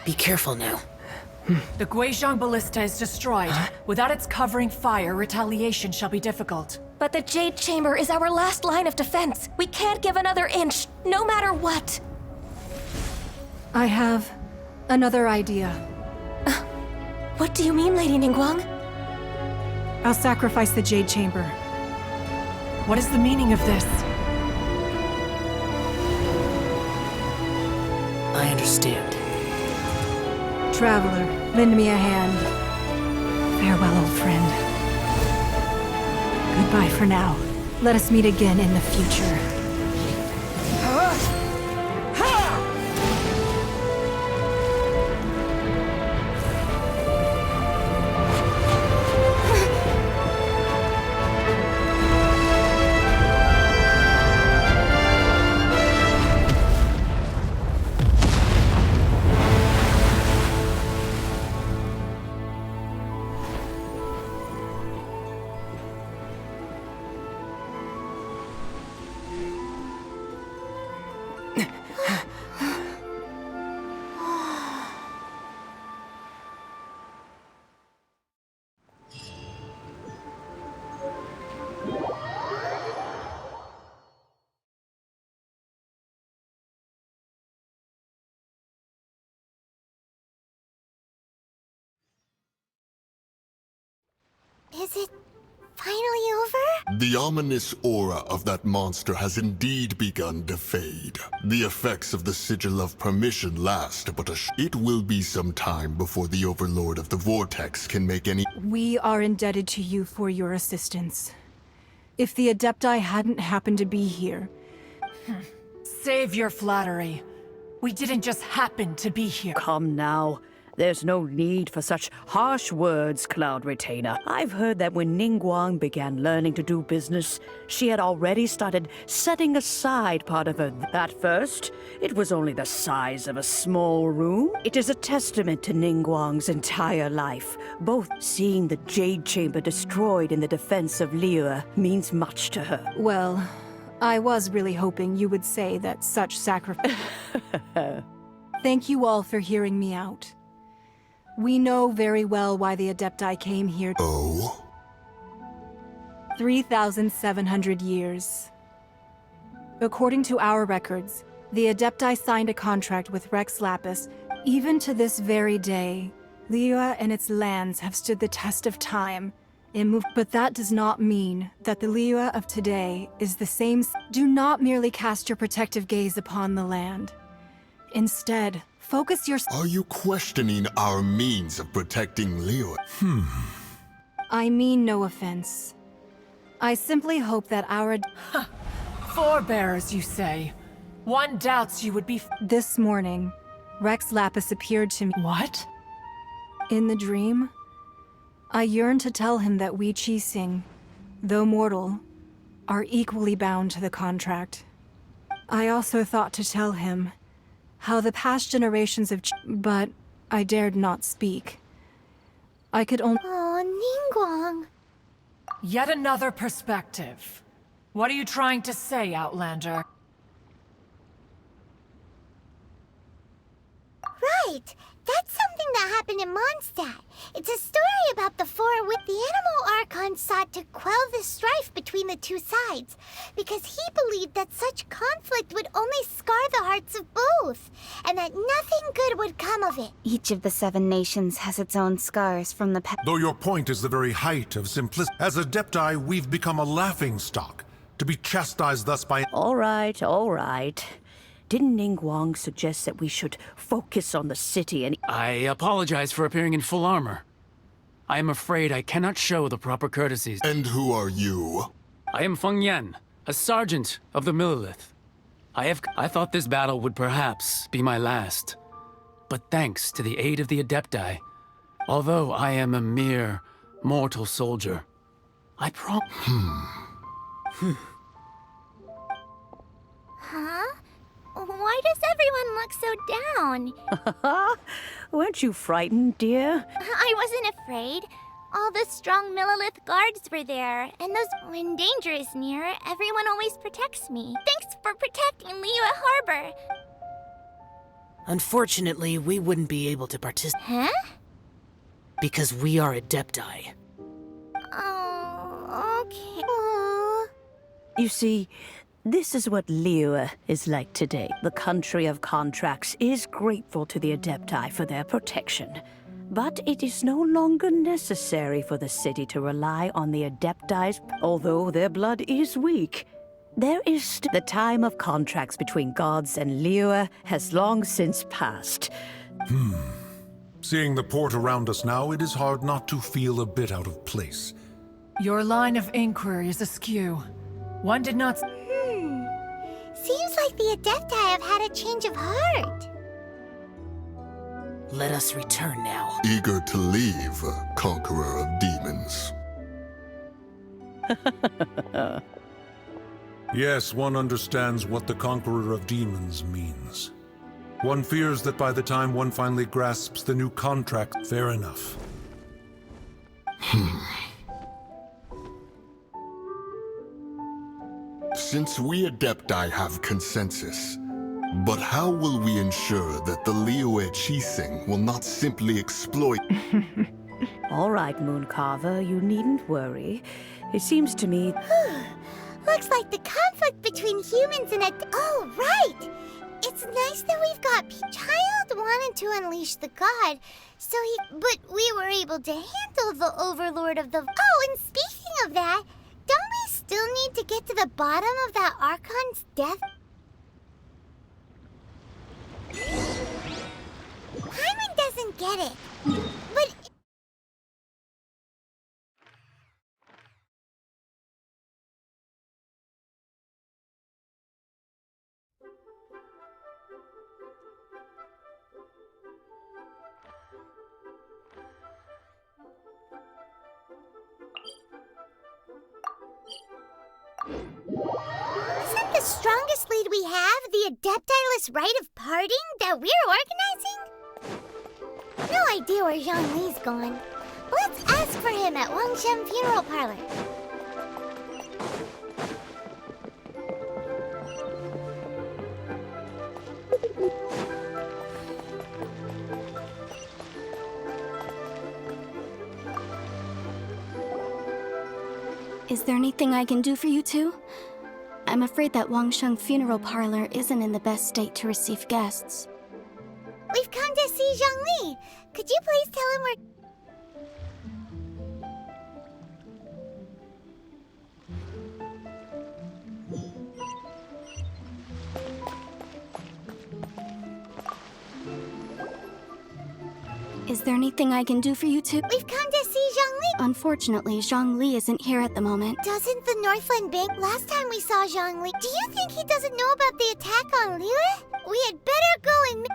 Be careful now. The Guizhong ballista is destroyed. Without its covering fire, retaliation shall be difficult. But the Jade Chamber is our last line of defense. We can't give another inch, no matter what. I have another idea. What do you mean, Lady Ningguang? I'll sacrifice the Jade Chamber. What is the meaning of this? I understand. Traveler, lend me a hand. Farewell, old friend. Goodbye for now. Let us meet again in the future. Is it finally over? The ominous aura of that monster has indeed begun to fade. The effects of the Sigil of Permission last but it will be some time before the Overlord of the Vortex can make any— We are indebted to you for your assistance. If the Adepti hadn't happened to be here... Save your flattery. We didn't just happen to be here. Come now. There's no need for such harsh words, Cloud Retainer. I've heard that when Ningguang began learning to do business, she had already started setting aside part of her. At first, it was only the size of a small room. It is a testament to Ningguang's entire life. Both seeing the Jade Chamber destroyed in the defense of Liyue means much to her. Well, I was really hoping you would say that such sacrifice... Thank you all for hearing me out. We know very well why the Adepti came here. Oh? 3,700 years. According to our records, the Adepti signed a contract with Rex Lapis. Even to this very day, Liyue and its lands have stood the test of time. But that does not mean that the Liyue of today is the same. Do not merely cast your protective gaze upon the land. Instead, focus your... Are you questioning our means of protecting Liyue? I mean no offense. I simply hope that our... Forebears, you say? One doubts you would be... This morning, Rex Lapis appeared to me. What? In the dream, I yearned to tell him that we Qixing, though mortal, are equally bound to the contract. I also thought to tell him how the past generations of but I dared not speak. I could only... Oh, Ningguang. Yet another perspective. What are you trying to say, Outlander? Right. That's something that happened in Mondstadt. It's a story about the four with the Animal Archon sought to quell the strife between the two sides, because he believed that such conflict would only scar the hearts of both, and that nothing good would come of it. Each of the 7 nations has its own scars from the past. Though your point is the very height of simplicity, as Adepti, we've become a laughingstock, to be chastised thus by... All right, all right. Didn't Ningguang suggest that we should focus on the city and... I apologize for appearing in full armor. I am afraid I cannot show the proper courtesies. And who are you? I am Feng Yan, a sergeant of the Millilith. I thought this battle would perhaps be my last. But thanks to the aid of the Adepti, although I am a mere mortal soldier. I Huh? Why does everyone look so down? Weren't you frightened, dear? I wasn't afraid. All the strong Millilith guards were there, and when danger is near, everyone always protects me. Thanks for protecting Liyue Harbor. Unfortunately, we wouldn't be able to participate. Huh? Because we are Adepti. Oh, okay. Aw. You see, this is what Liyue is like today. The country of contracts is grateful to the Adepti for their protection. But it is no longer necessary for the city to rely on the Adepti's, although their blood is weak. There is the time of contracts between gods and Liyue has long since passed. Seeing the port around us now, it is hard not to feel a bit out of place. Your line of inquiry is askew. One did not... Seems like the Adepti have had a change of heart. Let us return now. Eager to leave, conqueror of demons. Yes, one understands what the Conqueror of Demons means. One fears that by the time one finally grasps the new contract, fair enough. Since we Adepti have consensus, but how will we ensure that the Liyue Chising will not simply exploit... All right, Mooncarver, you needn't worry. It seems to me... Looks like the conflict between humans and Oh, right! It's nice that we've got... Child wanted to unleash the god, but we were able to handle the Overlord of the... Oh, and speaking of that, don't we still need to get to the bottom of that Archon's death? Paimon doesn't get it, but... Isn't the strongest lead we have the Adeptiless rite of parting that we're organizing? No idea where Zhongli's gone. Let's ask for him at Wangshen Funeral Parlor. Is there anything I can do for you two? I'm afraid that Wangsheng Funeral Parlor isn't in the best state to receive guests. We've come to see Zhongli. Could you please tell him we're... Is there anything I can do for you two? We've come to see Zhongli. Unfortunately, Zhongli isn't here at the moment. Doesn't the Northland Bank... Last time we saw Zhongli, do you think he doesn't know about the attack on Liyue? We had better go and...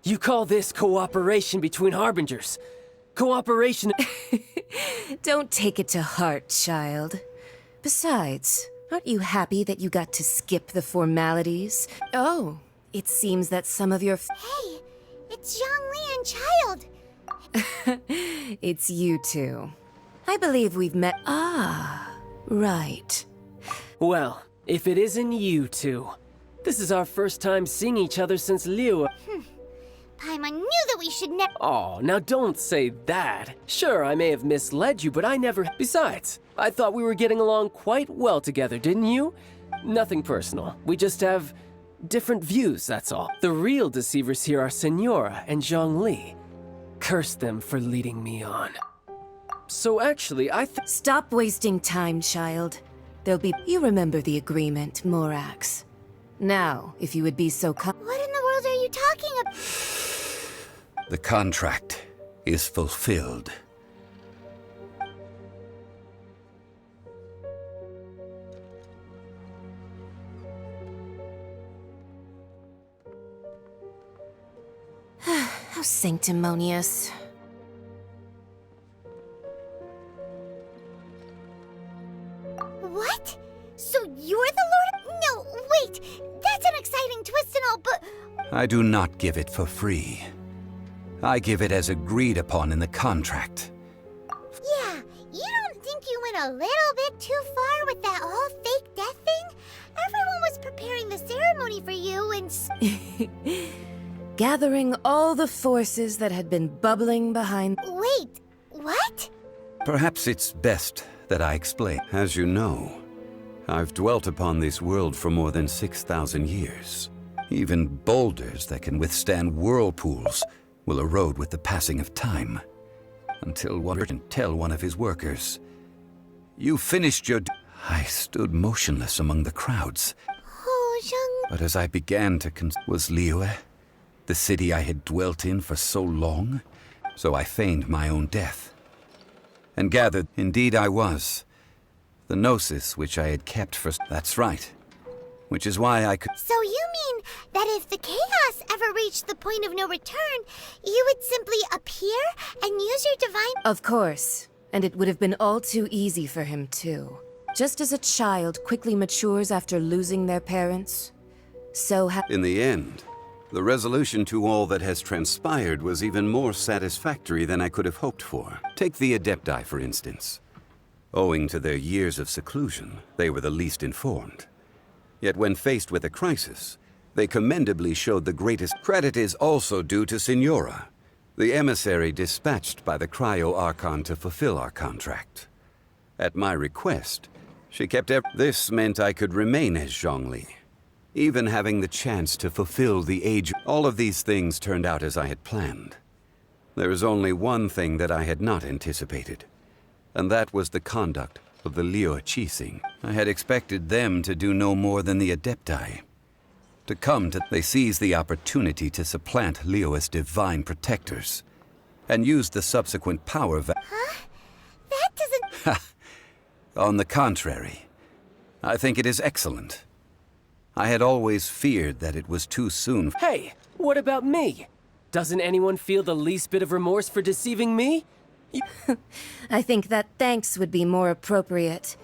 You call this cooperation between Harbingers? Cooperation... Don't take it to heart, child. Besides, aren't you happy that you got to skip the formalities? Oh, it seems that some of your... Hey, it's Zhongli and Child. It's you two. I believe we've met... Ah, right. Well, if it isn't you two. This is our first time seeing each other since Liu. Paimon knew that we should never. Oh, now don't say that. Sure, I may have misled you, but I never. Besides, I thought we were getting along quite well together, didn't you? Nothing personal. We just have different views, that's all. The real deceivers here are Senora and Zhongli. Curse them for leading me on. So actually, Stop wasting time, child. There'll be. You remember the agreement, Morax. Now, if you would be so What in the world are you talking about? The contract is fulfilled. How sanctimonious. What? So you're the Lord? No, wait. That's an exciting twist and all, but... I do not give it for free. I give it as agreed upon in the contract. Yeah, you don't think you went a little bit too far with that whole fake death thing? Everyone was preparing the ceremony for you and... Gathering all the forces that had been bubbling behind. Wait, what? Perhaps it's best that I explain. As you know, I've dwelt upon this world for more than 6,000 years. Even boulders that can withstand whirlpools will erode with the passing of time. Until one can tell one of his workers, "You finished your..." I stood motionless among the crowds. Oh, Zhong... But as I began to was Liyue, the city I had dwelt in for so long? So I feigned my own death. And gathered, indeed I was, the gnosis which I had kept for... That's right. Which is why I could... So you mean that if the chaos ever reached the point of no return, you would simply appear and use your divine... Of course. And it would have been all too easy for him, too. Just as a child quickly matures after losing their parents, so In the end, the resolution to all that has transpired was even more satisfactory than I could have hoped for. Take the Adepti, for instance. Owing to their years of seclusion, they were the least informed. Yet when faced with a crisis, they commendably showed the greatest. Credit is also due to Senora, the emissary dispatched by the Cryo-Archon to fulfill our contract. At my request, she kept This meant I could remain as Zhongli, even having the chance to fulfill the age. All of these things turned out as I had planned. There is only one thing that I had not anticipated, and that was the conduct of the Liu Qixing. I had expected them to do no more than the Adepti. To come to... They seized the opportunity to supplant Liu as divine protectors, and used the subsequent power... Huh? That doesn't... On the contrary, I think it is excellent. I had always feared that it was too soon. Hey, what about me? Doesn't anyone feel the least bit of remorse for deceiving me? I think that thanks would be more appropriate.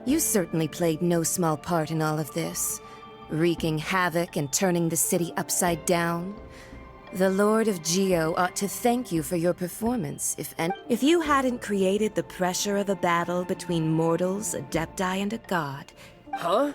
You certainly played no small part in all of this, wreaking havoc and turning the city upside down. The Lord of Geo ought to thank you for your performance, if you hadn't created the pressure of a battle between mortals, Adepti, and a god. Huh?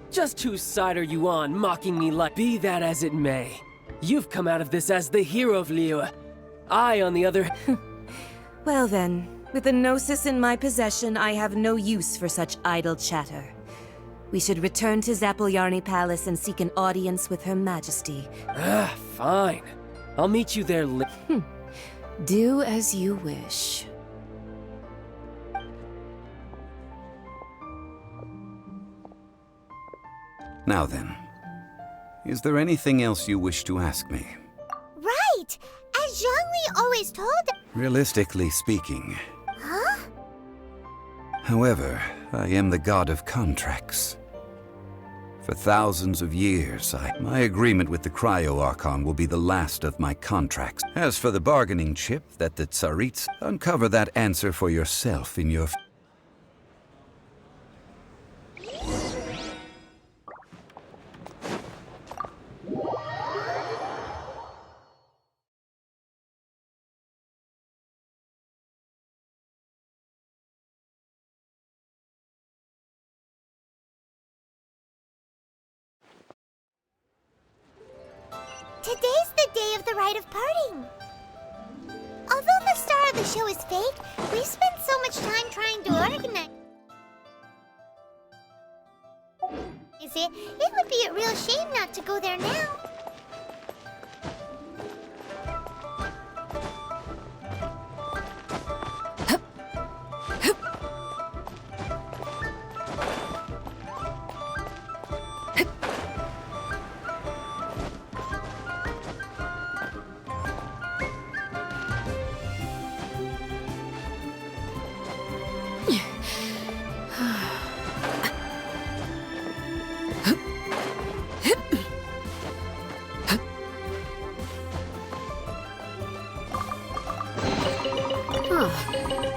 Just whose side are you on, mocking me like... Be that as it may, you've come out of this as the hero of Liu. I, on the other... Well then, with the Gnosis in my possession, I have no use for such idle chatter. We should return to Zappolyarny Palace and seek an audience with Her Majesty. Fine. I'll meet you there Do as you wish. Now then, is there anything else you wish to ask me? Right! As Zhongli always told... Realistically speaking. Huh? However, I am the god of contracts. For thousands of years, my agreement with the Cryo-Archon will be the last of my contracts. As for the bargaining chip that the Tsarits... Uncover that answer for yourself in your... Today's the day of the rite of parting. Although the star of the show is fake, we've spent so much time trying to organize it. It would be a real shame not to go there now.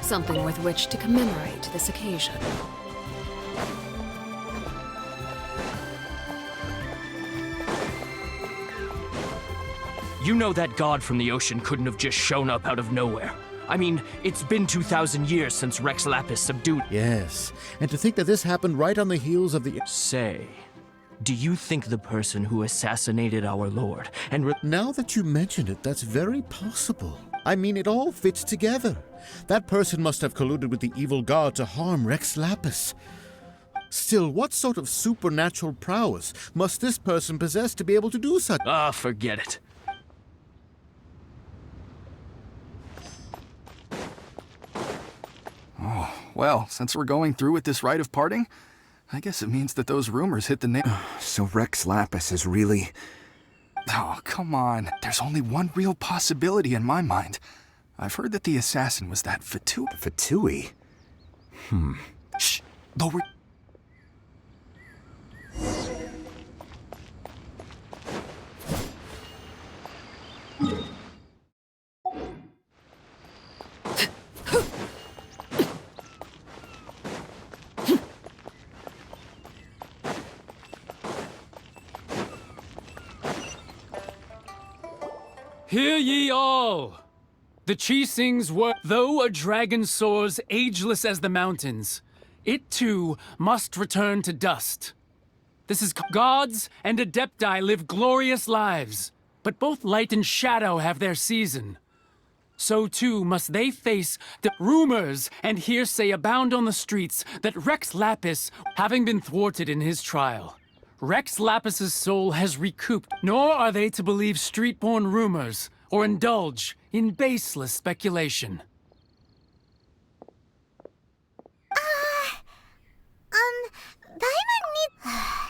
Something with which to commemorate this occasion. You know that god from the ocean couldn't have just shown up out of nowhere. I mean, it's been 2,000 years since Rex Lapis subdued— Yes, and to think that this happened right on the heels of the— Say, do you think the person who assassinated our lord and— Now that you mention it, that's very possible. I mean, it all fits together. That person must have colluded with the evil god to harm Rex Lapis. Still, what sort of supernatural prowess must this person possess to be able to do such— Ah, forget it. Oh, well, since we're going through with this rite of parting, I guess it means that those rumors hit the nail. So Rex Lapis is really— Oh, come on. There's only one real possibility in my mind. I've heard that the assassin was that Fatui. Fatui? Shh! Lower— Hear ye all! The Chisings were— Though a dragon soars ageless as the mountains, it too must return to dust. This is— Gods and Adepti live glorious lives, but both light and shadow have their season. So too must they face the— Rumors and hearsay abound on the streets that Rex Lapis, having been thwarted in his trial, Rex Lapis's soul has recouped, nor are they to believe street-born rumors or indulge in baseless speculation.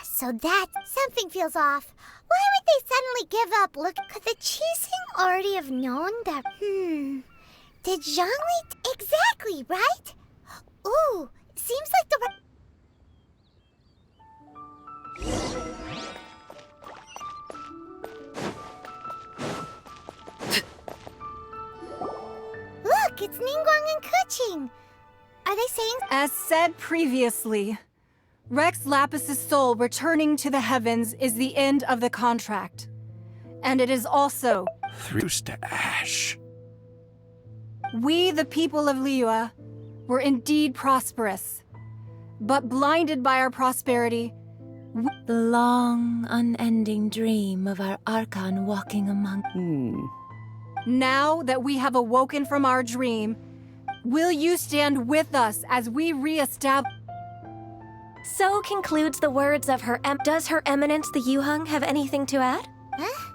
So that something feels off. Why would they suddenly give up? Look, could the Chising already have known that? Did Zhongli? Exactly, right? Ooh, seems like the. Look, it's Ningguang and Keqing. Are they saying? As said previously, Rex Lapis's soul returning to the heavens is the end of the contract. And it is also reduced to ash. We, the people of Liyue, were indeed prosperous, but blinded by our prosperity, the long, unending dream of our Archon walking among— Now that we have awoken from our dream, will you stand with us as we re-establish— So concludes the words of her Does Her Eminence the Yuheng have anything to add? Huh?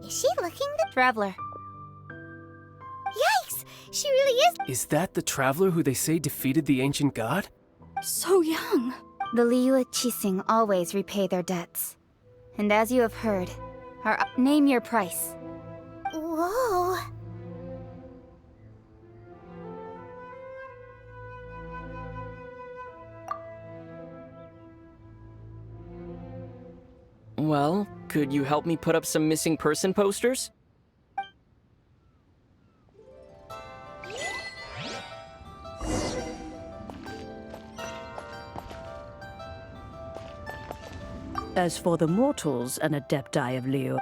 Is she looking the— Traveler. Yikes! She really is— Is that the traveler who they say defeated the ancient god? So young. The Liyue Chising always repay their debts. And as you have heard, name your price. Whoa. Well, could you help me put up some missing person posters? As for the mortals and Adepti of Liyue,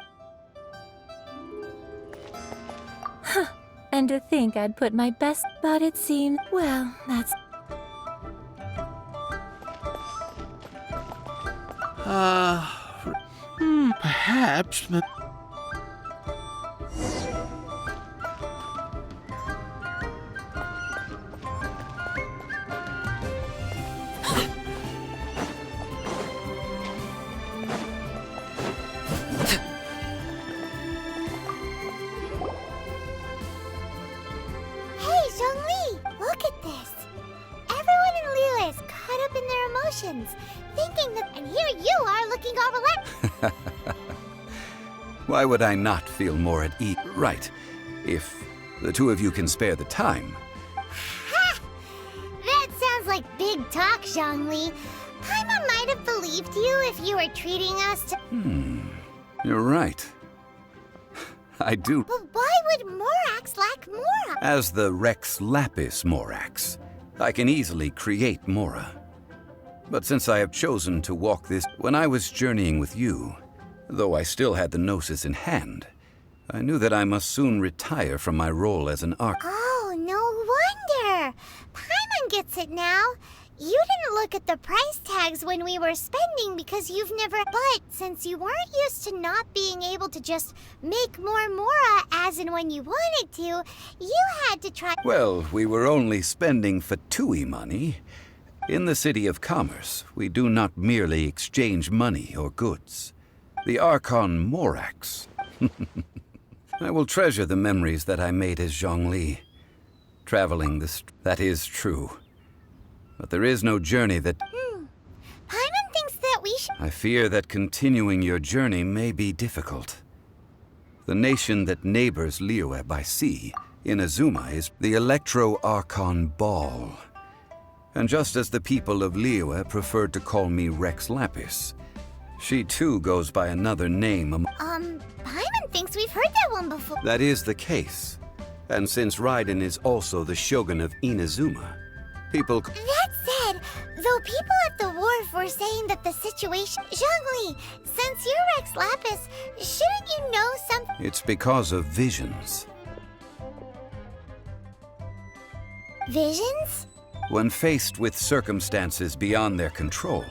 And to think I'd put my best, but it seemed— well, that's— perhaps, but— thinking that, and here you are looking all relaxed. Why would I not feel more at ease? Right. If the two of you can spare the time. Ha! That sounds like big talk, Zhongli. Paimon might have believed you if you were treating us to— You're right. I do. But why would Morax lack Mora? As the Rex Lapis Morax, I can easily create Mora. But since I have chosen to walk this, when I was journeying with you, though I still had the Gnosis in hand, I knew that I must soon retire from my role as an arc. Oh, no wonder. Paimon gets it now. You didn't look at the price tags when we were spending because you've never— But since you weren't used to not being able to just make more Mora as and when you wanted to, you had to try— Well, we were only spending Fatui money. In the City of Commerce, we do not merely exchange money or goods. The Archon Morax. I will treasure the memories that I made as Zhongli. Traveling that is true. But there is no journey that— Paimon thinks that we should— I fear that continuing your journey may be difficult. The nation that neighbors Liyue by sea, Inazuma, is the Electro-Archon Ball. And just as the people of Liyue preferred to call me Rex Lapis, she too goes by another name. Paimon thinks we've heard that one before. That is the case. And since Raiden is also the shogun of Inazuma, people— That said, though people at the wharf were saying that the situation— Zhongli, since you're Rex Lapis, shouldn't you know something? It's because of visions. Visions? When faced with circumstances beyond their control,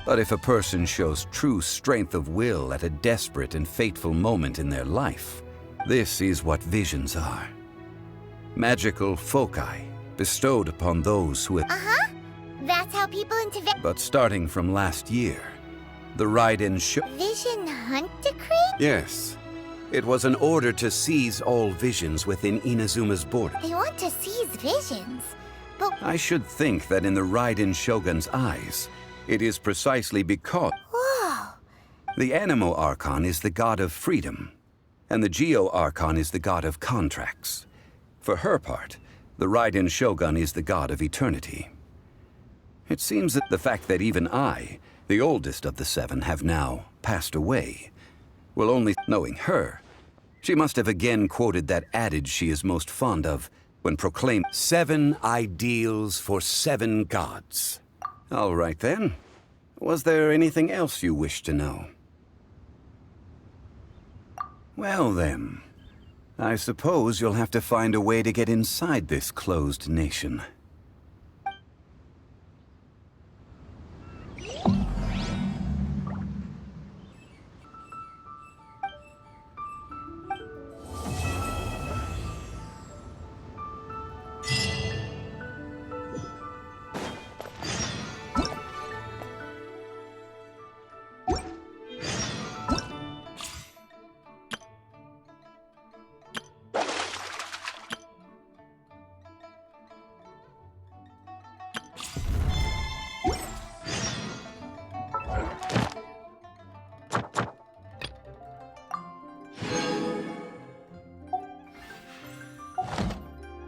but if a person shows true strength of will at a desperate and fateful moment in their life, this is what visions are. Magical foci bestowed upon those who have— That's how people into— But starting from last year, the Raiden Vision Hunt Decree? Yes. It was an order to seize all visions within Inazuma's border. They want to seize visions, but— I should think that in the Raiden Shogun's eyes, it is precisely because— Whoa! The Animo Archon is the god of freedom, and the Geo Archon is the god of contracts. For her part, the Raiden Shogun is the god of eternity. It seems that the fact that even I, the oldest of the seven, have now passed away, will only— Knowing her, she must have again quoted that adage she is most fond of when proclaimed 7 ideals for 7 gods. All right then. Was there anything else you wished to know? Well then, I suppose you'll have to find a way to get inside this closed nation.